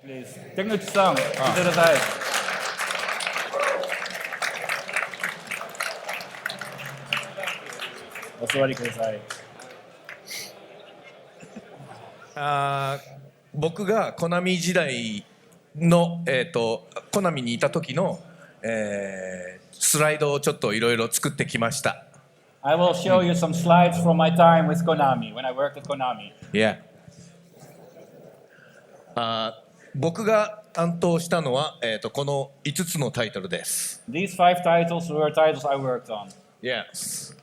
Please. 手口さん、来てください。お座りください。僕がコナミ時代の、コナミにいた時の、スライドをちょっといろいろ作ってきました。I will show you some slides from my time with Konami, when I worked at Konami. Yeah. 僕が担当したのは、この5つのタイトルです。These 5 titles were titles I worked on. Yes.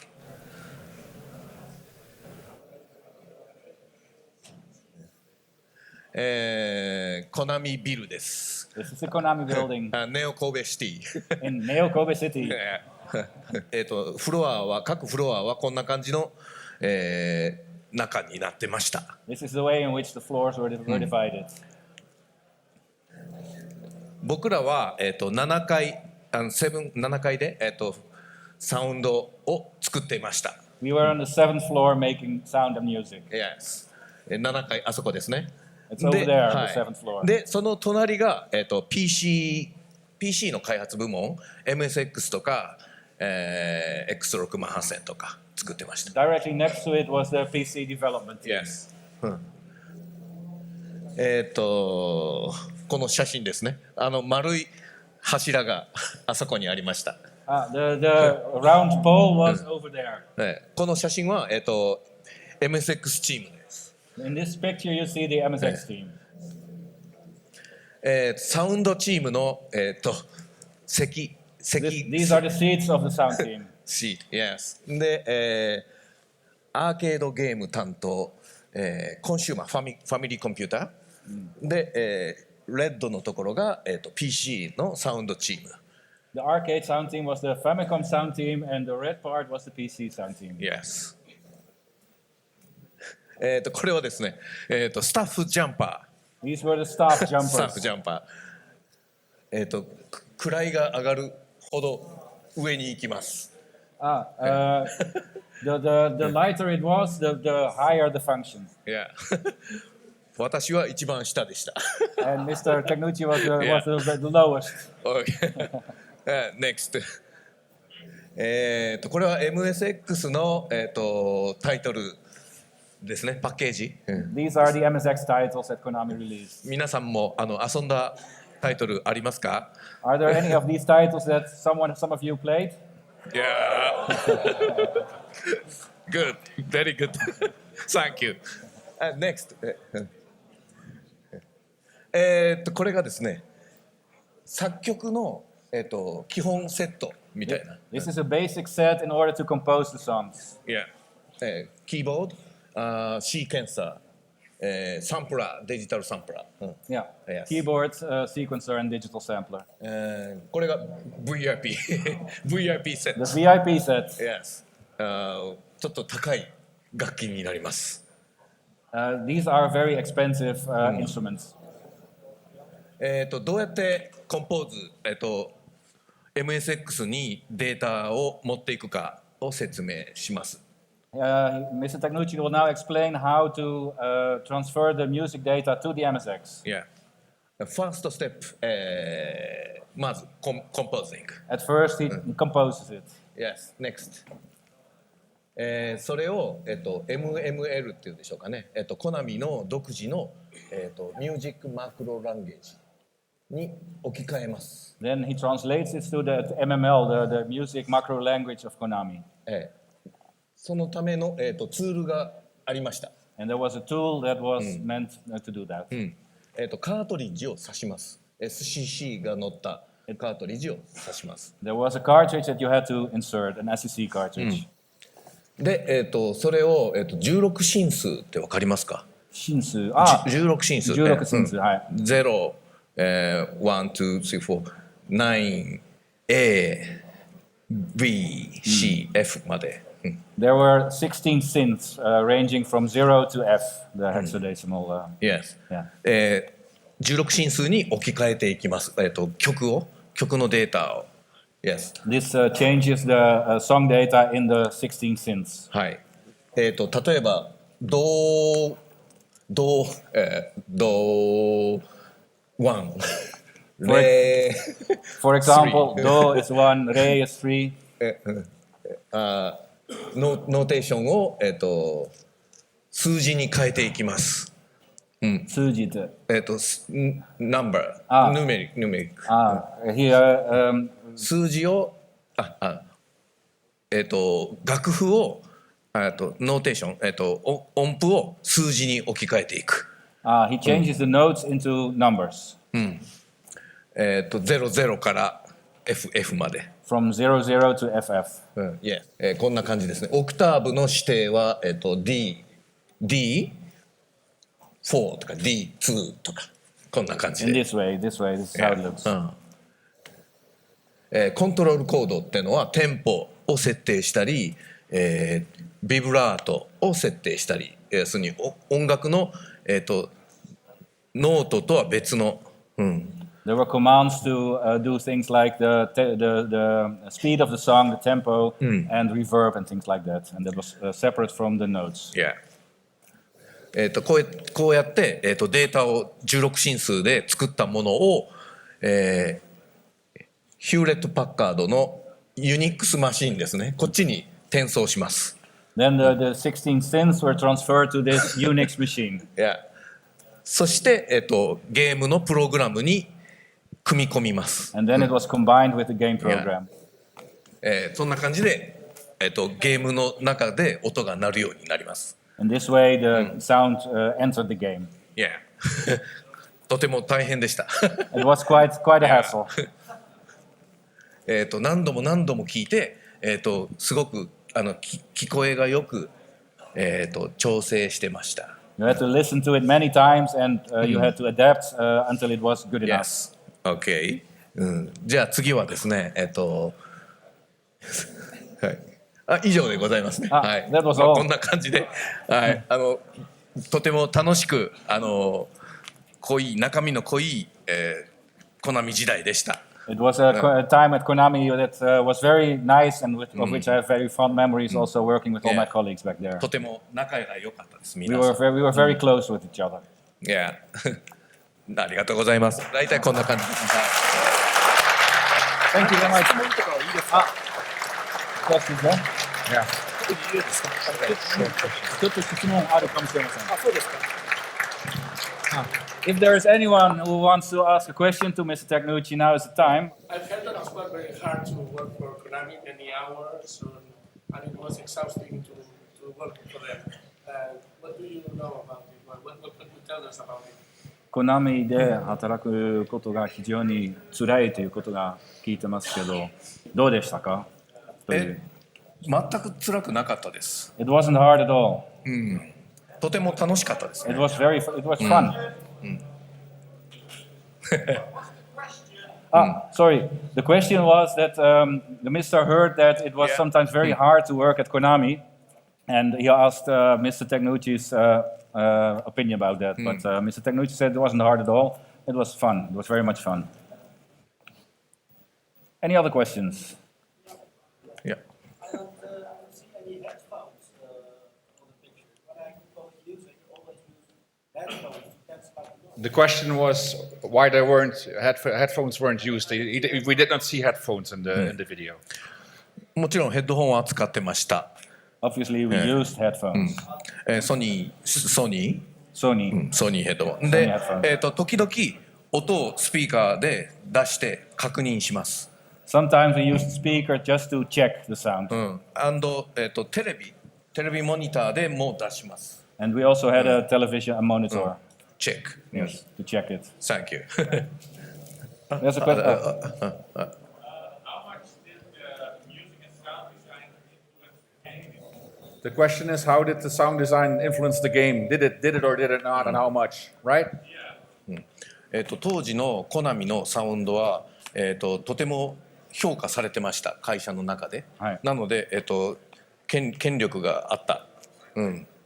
コナミビルです。This is the Konami building ネオ神戸シティ。in Neo Kobe City. フロアは各フロアはこんな感じの、中になってました。This is the way in which the floors were divided. 僕らは、7階7階で、サウンドを作っていました。We were on the 7th floor making sound and music. Yes. 7階あそこですね。It's over there on the 7th floor. でその隣が、PC の開発部門 MSX とか、X6 万8000とか作ってました。Directly next to it was the PC development team. Yes. この写真ですね。丸い柱があそこにありました。The round pole was over there. この写真は、MSX チームです。In this picture, you see the MSX team. サウンドチームの、席 These are the seats of the sound team. Seat, yes. で、アーケードゲーム担当、コンシューマーファミリーコンピューター、で、レッドのところが、PC のサウンドチーム。The arcade sound team was the Famicom sound team, and the red part was the PC sound team. Yes. これはですね、スタッフジャンパー。These were the staff jumpers. スタッフジャンパー。位が上がるほど上に行きます。The lighter it was, the higher the function. Yeah. 私は一番下でした。And Mr. Tecnucci was the lowest. Okay. Next. これは MSX の、タイトルですね、パッケージ。These are the MSX titles that Konami released. 皆さんも遊んだタイトルありますか？ Are there any of these titles that some of you played? Yeah. Good. Very good. Thank you. Next. これがですね、作曲の、基本セットみたいな。This is a basic set in order to compose the songs. Yeah. キーボード、シーケンサー、サンプラー、デジタルサンプラー。Yeah. Yes. Keyboard, sequencer, and digital sampler. これが VIP セット。The VIP set. Yes. ちょっと高い楽器になります。These are very expensive instruments. どうやってコンポーズ、MSX にデータを持っていくかを説明します。Mr. Tecnucci will now explain how to transfer the music data to the MSX. Yeah. First step, まずcomposing. At first he composes it. Yes. Next. それを、MML っていうんでしょうかね。コナミの独自の、ミュージックマクロランゲージに置き換えます。Then he translates it to the MML, the music macro language of Konami. そのための、ツールがありました。And there was a tool that was meant to do that. カートリッジを挿します。SCC が載ったカートリッジを挿します。There was a cartridge that you had to insert, an SCC cartridge. で、それを、16進数ってわかりますか？進数。16進数。16進数、はい。0、1、2、3、4、9、A、B、C、F まで。There were 16 synths ranging from 0 to F, the hexadecimal. Yes. Yeah. 16進数に置き換えていきます。曲のデータを。Yes. This changes the song data in the 16 synths. はい。例えばド1 For- レ For example, do is 1, re is 3. ノーテーションを、数字に変えていきます。 Sujite. ナンバー、あヌメリック、 Here, 数字を楽譜をノーテーション、音符を数字に置き換えていく。 he changes the notes into numbers 00から FF まで。 from 00 to FF. こんな感じですね。オクターブの指定は、D4 とか D2 とかこんな感じ In で。 this way, this is how it looks. コントロールコードっていうのはテンポを設定したり、ビブラートを設定したり、要するに音楽の、ノートとは別の、There were commands to do things like the speed of the song, the tempo, and reverb and things like that. And that was separate from the notes. Yeah. こうやって、データを16進数で作ったものを、ヒューレット・パッカードのユニックスマシンですね、こっちに転送します。 Then the 16 synths were transferred to this Unix machine. そして、ゲームのプログラムに組み込みます。 And then it was combined with the game program. そんな感じで、ゲームの中で音が鳴るようになります。 In this way, the sound entered the game. Yeah. とても大変でした。 It was quite a hassle. 何度も聞いて、すごく聞こえがよく、調整してました。 You had to listen to it many times, and you had to adapt until it was good enough. Yes. OK、じゃあ次はですね、はい、以上でございますね。はい、that was all. こんな感じで、はい、とても楽しく中身の濃い、コナミ時代でした。 It was a time at Konami that was very nice, and of which I have very fond memories. Also working with all my colleagues back there. とても仲が良かったです。 We 皆さん。 were very close with each other. Yeah. ありがとうございます。大体こんな感じです。 Thank you very much. 質問とかはいいですか？ Questions, yeah? いいですか？ちょっと質問あるかもしれません。あ、そうですか。If there is anyone who wants to ask a question to Mr. Tecnucci, now is the time. I've heard that it's quite very hard to work for Konami many hours, and it was exhausting to work for them. What do you know about it? What could you tell us about it? コナミで働くことが非常に辛いということが聞いてますけど、どうでしたか？という全く辛くなかったです。 It wasn't hard at all. とても楽しかったですね。 It was fun. Sorry. The question was that the Mr. heard that it was sometimes very hard to work at Konami, and he asked Mr. Tecnucci's opinion about that. But Mr. Tecnucci said it wasn't hard at all. It was fun. It was very much fun. Any other questions? Yeah. I don't see any headphones on the picture. When I compose music, I always use headphones to cancel out the noise. The question was why there weren't headphones weren't used. We did not see headphones in the video. もちろんヘッドホンは使ってました。 Obviously, we used headphones. ソニー Sony. ヘッドホン Sony で headphones.、時々音をスピーカーで出して確認します。 Sometimes we used speaker just to check the sound. and、テレビモニターでも出します。 And we also had a television, a monitor. チェック。 Yes, to check it. Thank you. There's a question. How much did music and sound design influence the game? The question is how did the sound design influence the game? Did it or did it not, and how much? Right? 当時のコナミのサウンドは、とても評価されてました会社の中で、はい、なので、権力があった、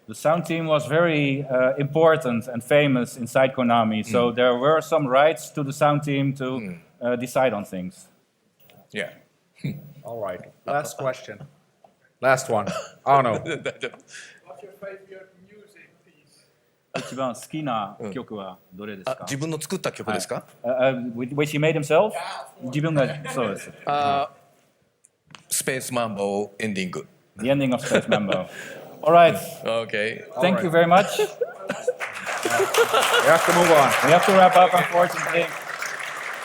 The sound team was very important and famous inside Konami, so there were some rights to the sound team to decide on things. Yeah. All right. Last question. Last one. Oh no. What's your favorite music piece? 一番好きな曲はどれですか？自分の作った曲ですか？ Which he made himself? 自分がそうです。スペースマンボウエンディング。 The ending of Space Mambo. All right. OK。 Thank you very much. We have to move on. We have to wrap up, unfortunately.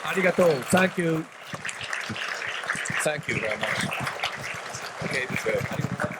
ありがとう。Thank you. Thank you very much. OK, this way.